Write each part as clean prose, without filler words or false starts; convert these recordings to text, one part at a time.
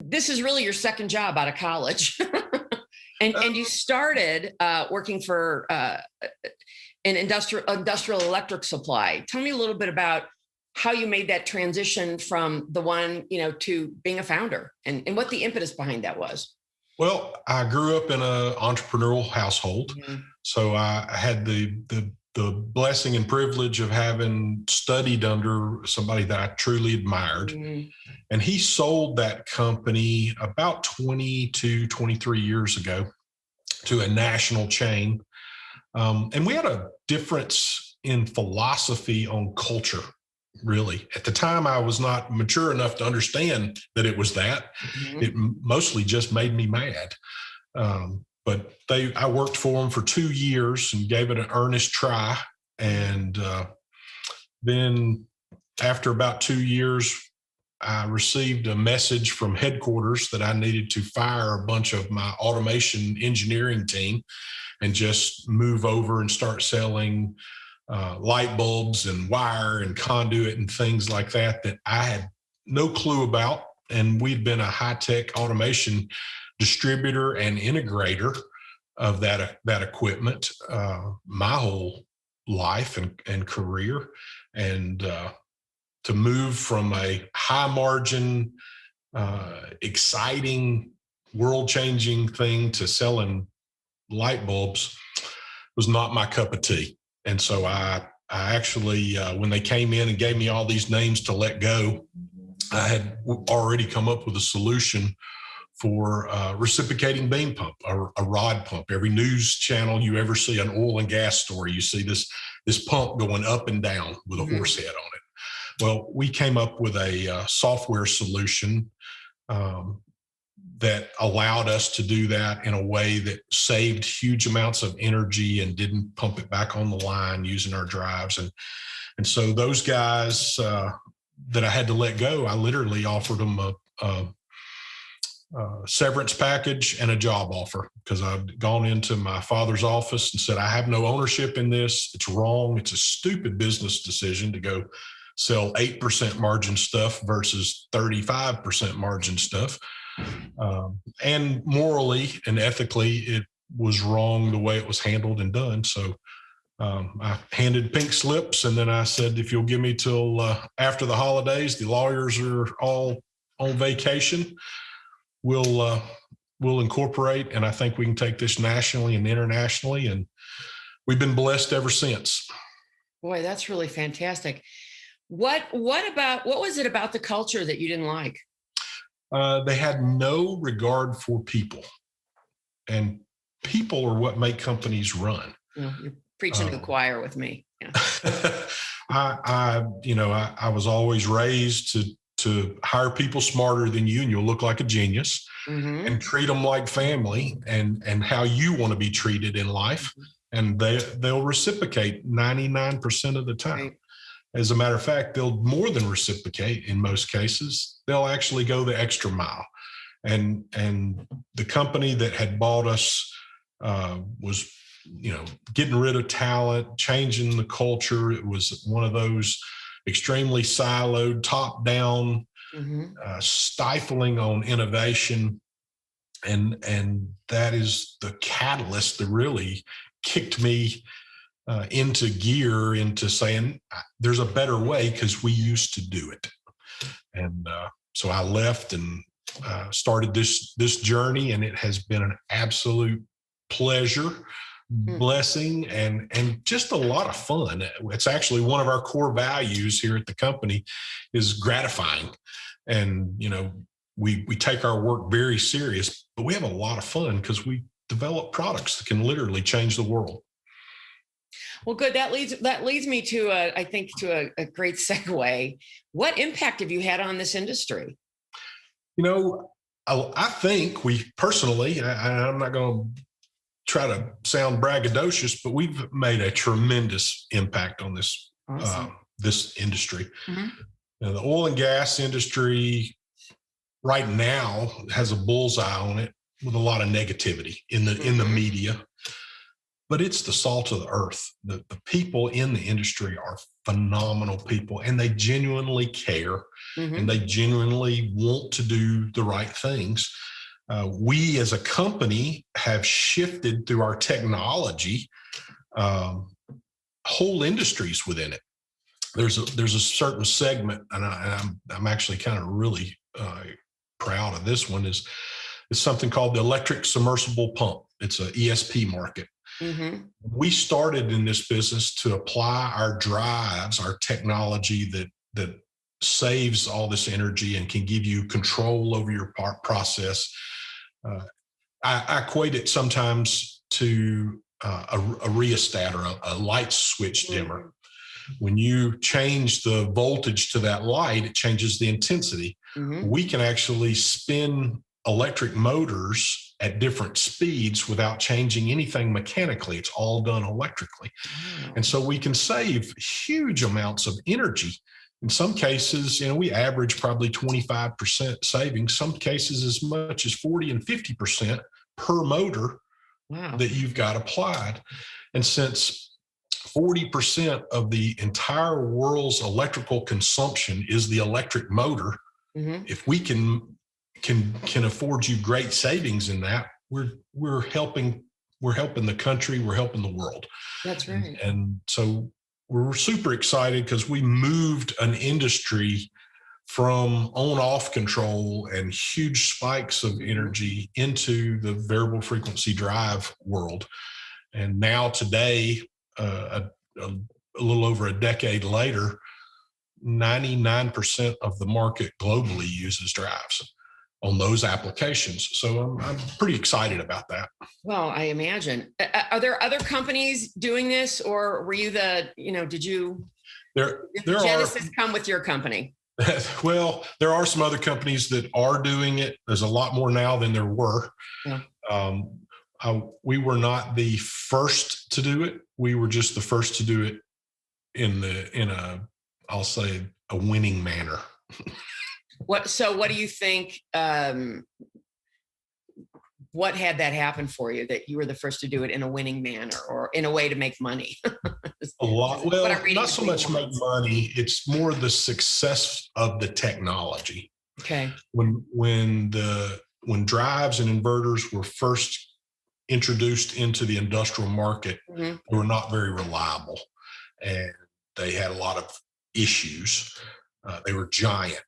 this is really your second job out of college. And you started working for an industrial electric supply. Tell me a little bit about how you made that transition from the one, to being a founder, and what the impetus behind that was. Well, I grew up in an entrepreneurial household. Mhm. So I had the blessing and privilege of having studied under somebody that I truly admired. Mhm. And he sold that company about 23 years ago to a national chain. And we had a difference in philosophy on culture, really. At the time, I was not mature enough to understand that it was that. Mhm. It mostly just made me mad. But I worked for them for 2 years and gave it an earnest try. And then after about 2 years, I received a message from headquarters that I needed to fire a bunch of my automation engineering team and just move over and start selling light bulbs and wire and conduit and things like that I had no clue about. And we'd been a high-tech automation distributor and integrator of that equipment my whole life and career. And to move from a high margin, exciting, world-changing thing to selling light bulbs was not my cup of tea. And so I actually, when they came in and gave me all these names to let go, I had already come up with a solution for reciprocating beam pump, a rod pump. Every news channel you ever see an oil and gas story, you see this pump going up and down with a horse head on it. Well, we came up with a software solution that allowed us to do that in a way that saved huge amounts of energy and didn't pump it back on the line using our drives. And so those guys that I had to let go, I literally offered them a severance package and a job offer, because I'd gone into my father's office and said, I have no ownership in this. It's wrong. It's a stupid business decision to go sell 8% margin stuff versus 35% margin stuff. And morally and ethically, it was wrong the way it was handled and done. So I handed pink slips, and then I said, if you'll give me till after the holidays, the lawyers are all on vacation, we'll incorporate, and I think we can take this nationally and internationally. And we've been blessed ever since. Boy, that's really fantastic. What was it about the culture that you didn't like? They had no regard for people, and people are what make companies run. You're preaching to the choir with me. Yeah. I was always raised to hire people smarter than you, and you'll look like a genius, and treat them like family, and how you want to be treated in life, and they'll reciprocate 99% of the time. Right. As a matter of fact, they'll more than reciprocate in most cases. They'll actually go the extra mile. And the company that had bought us was, getting rid of talent, changing the culture. It was one of those extremely siloed, top-down, stifling on innovation. And that is the catalyst that really kicked me into gear, into saying there's a better way, because we used to do it. And so I left and started this journey, and it has been an absolute pleasure, blessing, and just a lot of fun. It's actually one of our core values here at the company is gratifying. And, we take our work very serious, but we have a lot of fun because we develop products that can literally change the world. Well, good. That leads me to a great segue. What impact have you had on this industry? I think we personally, I'm not going to try to sound braggadocious, but we've made a tremendous impact on this this industry. The oil and gas industry right now has a bullseye on it with a lot of negativity in the media. But it's the salt of the earth. The people in the industry are phenomenal people, and they genuinely care, Mm-hmm. and they genuinely want to do the right things. We as a company have shifted through our technology, whole industries within it. There's a certain segment, and I'm actually kind of really proud of this one. Is something called the electric submersible pump. It's an ESP market. Mm-hmm. We started in this business to apply our drives, our technology that saves all this energy and can give you control over your process. I equate it sometimes to a rheostat or a light switch dimmer. Mm-hmm. When you change the voltage to that light, it changes the intensity. Mm-hmm. We can actually spin electric motors at different speeds without changing anything mechanically. It's all done electrically. Wow. And so we can save huge amounts of energy. In some cases, we average probably 25% savings, some cases as much as 40 and 50% per motor. Wow. That you've got applied. And since 40% of the entire world's electrical consumption is the electric motor, mm-hmm. if we can afford you great savings in that, we're helping the country, we're helping the world. That's right. And so we're super excited because we moved an industry from on-off control and huge spikes of energy into the variable frequency drive world. And now today, a little over a decade later, 99% of the market globally uses drives on those applications. So I'm pretty excited about that. Well, I imagine. Are there other companies doing this, or were you did Genesis come with your company? Well, there are some other companies that are doing it. There's a lot more now than there were. Yeah. We were not the first to do it. We were just the first to do it I'll say a winning manner. So what do you think, what had that happen for you, that you were the first to do it in a winning manner or in a way to make money? A lot. Well, not so much make money. It's more the success of the technology. Okay. When drives and inverters were first introduced into the industrial market, mm-hmm. they were not very reliable, and they had a lot of issues. They were giant.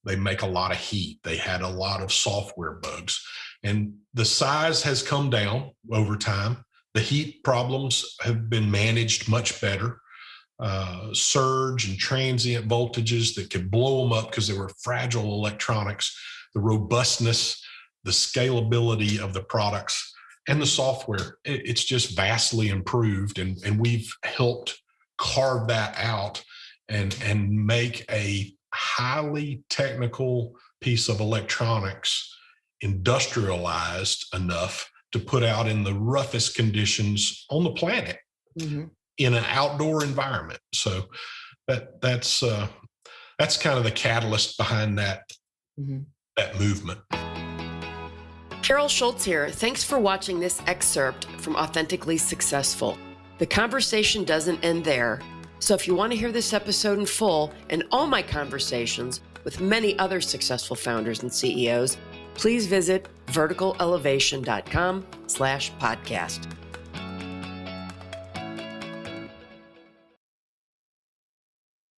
They make a lot of heat. They had a lot of software bugs, and the size has come down over time. The heat problems have been managed much better. Surge and transient voltages that could blow them up because they were fragile electronics, the robustness, the scalability of the products, and the software, it's just vastly improved. And we've helped carve that out and make a highly technical piece of electronics industrialized enough to put out in the roughest conditions on the planet, mm-hmm. in an outdoor environment. So that's kind of the catalyst behind that, mm-hmm. that movement. Carol Schultz here. Thanks for watching this excerpt from Authentically Successful. The conversation doesn't end there. So if you want to hear this episode in full and all my conversations with many other successful founders and CEOs, please visit verticalelevation.com/podcast.